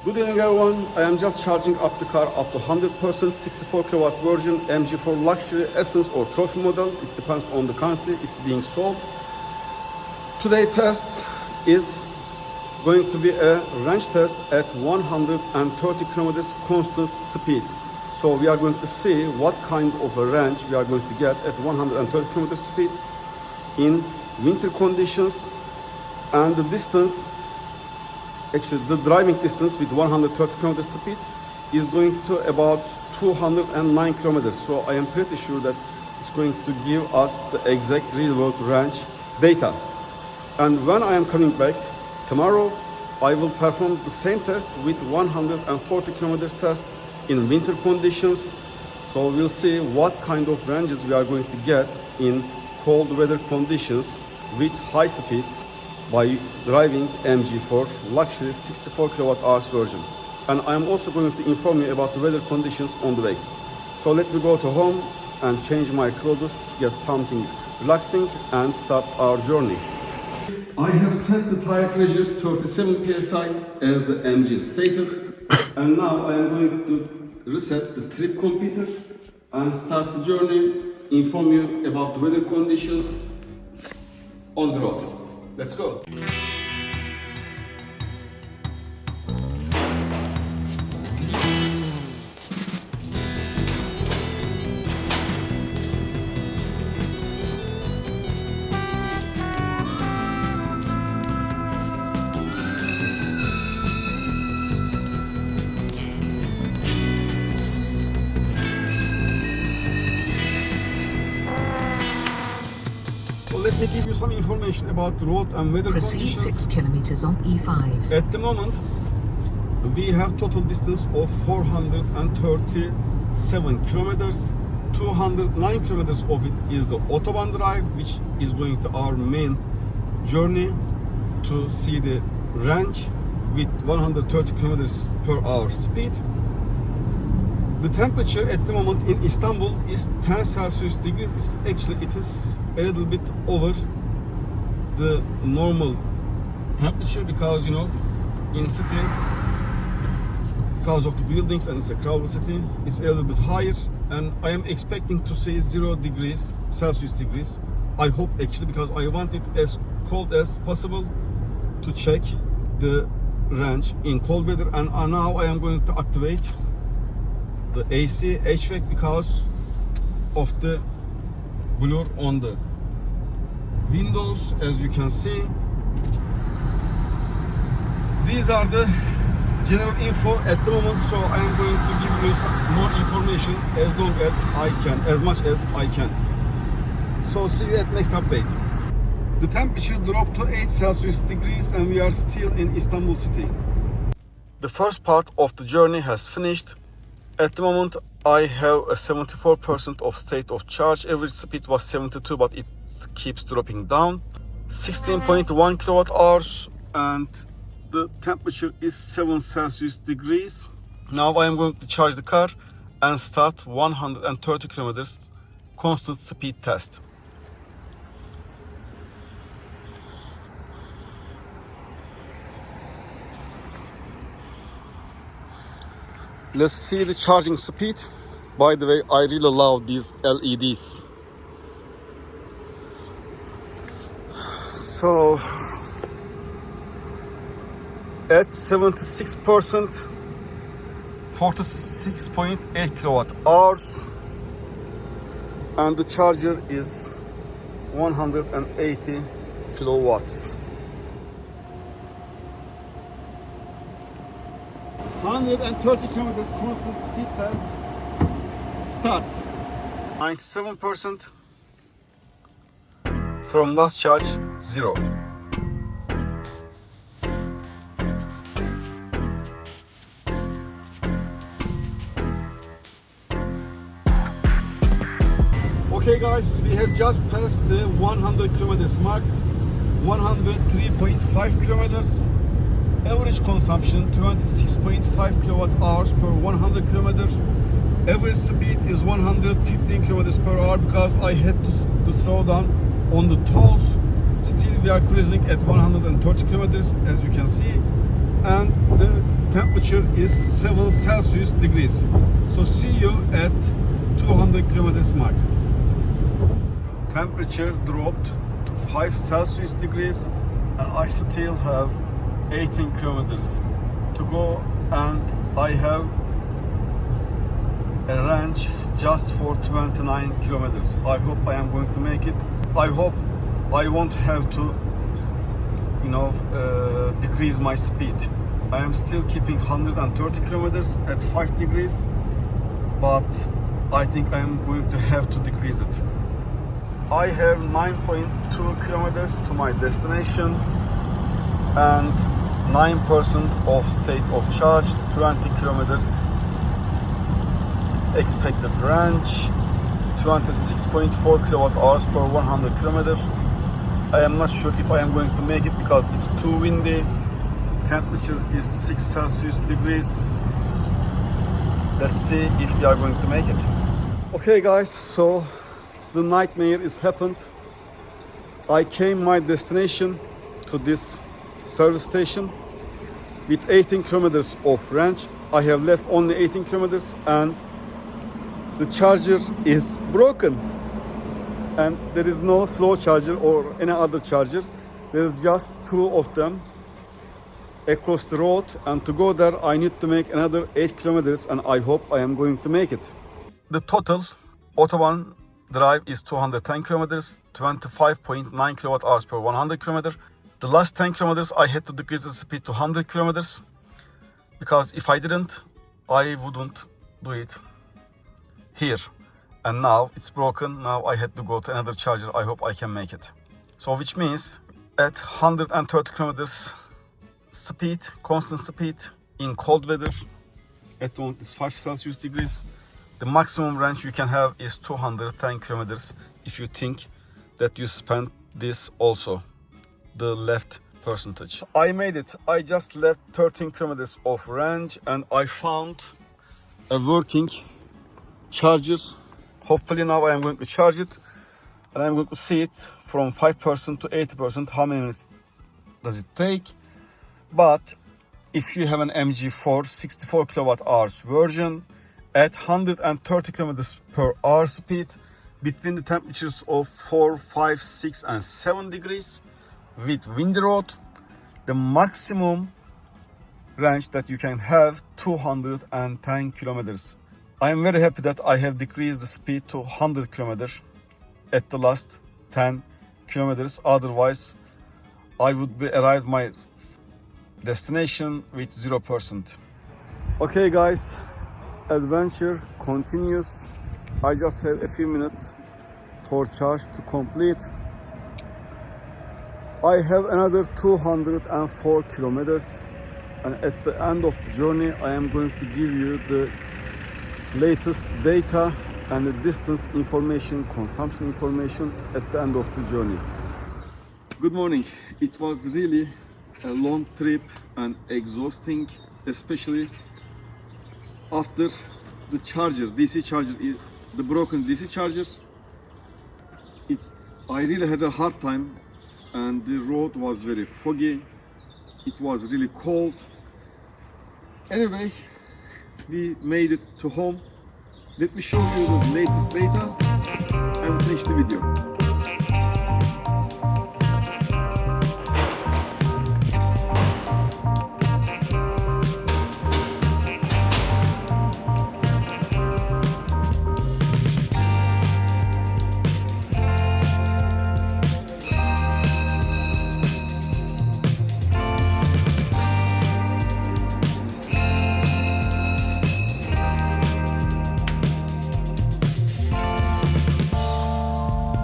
Good evening everyone, I am just charging up the car up to 100%, 64 kilowatt version, MG4 Luxury, Essence or Trophy model. It depends on the country it's being sold. Today test is going to be a range test at 130 kilometers constant speed. So we are going to see what kind of a range we are going to get at 130 kilometers speed in winter conditions, and the distance, actually the driving distance with 130 kilometers speed is going to about 209 kilometers. So I am pretty sure that it's going to give us the exact real world range data. And when I am coming back tomorrow, I will perform the same test with 140 kilometers test in winter conditions. So we'll see what kind of ranges we are going to get in cold weather conditions with high speeds by driving MG4 Luxury 64 kilowatt hours version. And I am also going to inform you about the weather conditions on the way. So let me go to home and change my clothes, get something relaxing and start our journey. I have set the tire pressures 37 psi as the MG stated, and now I am going to reset the trip computer and start the journey, inform you about the weather conditions on the road. Let's go. Let me give you some information about the road and weather conditions. Proceed 6 kilometers on E5. At the moment, we have total distance of 437 kilometers. 209 kilometers of it is the Autobahn drive, which is going to our main journey to see the range with 130 kilometers per hour speed. The temperature at the moment in Istanbul is 10 Celsius degrees. It is a little bit over the normal temperature because, you know, in city, because of the buildings and it's a crowded city, it's a little bit higher, and I am expecting to see 0 degrees Celsius degrees. I hope actually, because I want it as cold as possible to check the range in cold weather. And now I am going to activate the AC HVAC because of the blur on the windows, as you can see. These are the general info at the moment, so I am going to give you some more information as long as I can, as much as I can. So see you at next update. The temperature dropped to 8 Celsius degrees and we are still in Istanbul city. The first part of the journey has finished. At the moment, I have a 74% of state of charge. Average speed was 72, but it keeps dropping down. 16.1 kilowatt hours, and the temperature is 7 Celsius degrees. Now I am going to charge the car and start 130 kilometers constant speed test. Let's see the charging speed. By the way, I really love these LEDs. So at 76%, 46.8 kilowatt hours, and the charger is 180 kilowatts. 130 kilometers constant speed test starts. 97% from last charge, 0. Okay guys, we have just passed the 100 kilometers mark. 103.5 kilometers. Average consumption 26.5 kilowatt hours per 100 kilometers. Average speed is 115 kilometers per hour because I had to slow down on the tolls. Still we are cruising at 130 kilometers, as you can see, and the temperature temperature is 7 Celsius degrees. So see you at 200 kilometers mark. Temperature dropped to 5 Celsius degrees and I still have 18 kilometers to go, and I have a range just for 29 kilometers. I hope I am going to make it. I hope I won't have to decrease my speed. I am still keeping 130 kilometers at 5 degrees, but I think I am going to have to decrease it. I have 9.2 kilometers to my destination and 9% of state of charge, 20 kilometers expected range, 26.4 kilowatt hours per 100 kilometers. I am not sure if I am going to make it because it's too windy. Temperature is 6 Celsius degrees. Let's see if we are going to make it. Okay guys, so the nightmare is happened. I came my destination to this service station with 18 kilometers of range. I have left only 18 kilometers and the charger is broken. And there is no slow charger or any other chargers. There is just two of them across the road, and to go there I need to make another 8 kilometers, and I hope I am going to make it. The total Autobahn drive is 210 kilometers, 25.9 kilowatt hours per 100 kilometer. The last 10 kilometers I had to decrease the speed to 100 kilometers because if I didn't, I wouldn't do it here. And now it's broken. Now I had to go to another charger. I hope I can make it. So which means at 130 kilometers speed, constant speed in cold weather, at the moment it's 5 Celsius degrees, the maximum range you can have is 210 kilometers if you think that you spent this also, the left percentage. I made it. I just left 13 kilometers of range and I found a working charger. Hopefully now I am going to charge it and I'm going to see it from 5% to 80%, how many minutes does it take. But if you have an MG4 64 kilowatt hours version at 130 kilometers per hour speed between the temperatures of 4, 5, 6 and 7 degrees with windy road, the maximum range that you can have 210 kilometers. I am very happy that I have decreased the speed to 100 kilometers at the last 10 kilometers. Otherwise, I would be arrived my destination with 0%. Okay guys, adventure continues. I just have a few minutes for charge to complete. I have another 204 kilometers and at the end of the journey I am going to give you the latest data and the distance information, consumption information at the end of the journey. Good morning. It was really a long trip and exhausting, especially after the charger, DC charger, the broken DC chargers. I really had a hard time and the road was very foggy. It was really cold. Anyway, we made it to home. Let me show you the latest data and finish the video.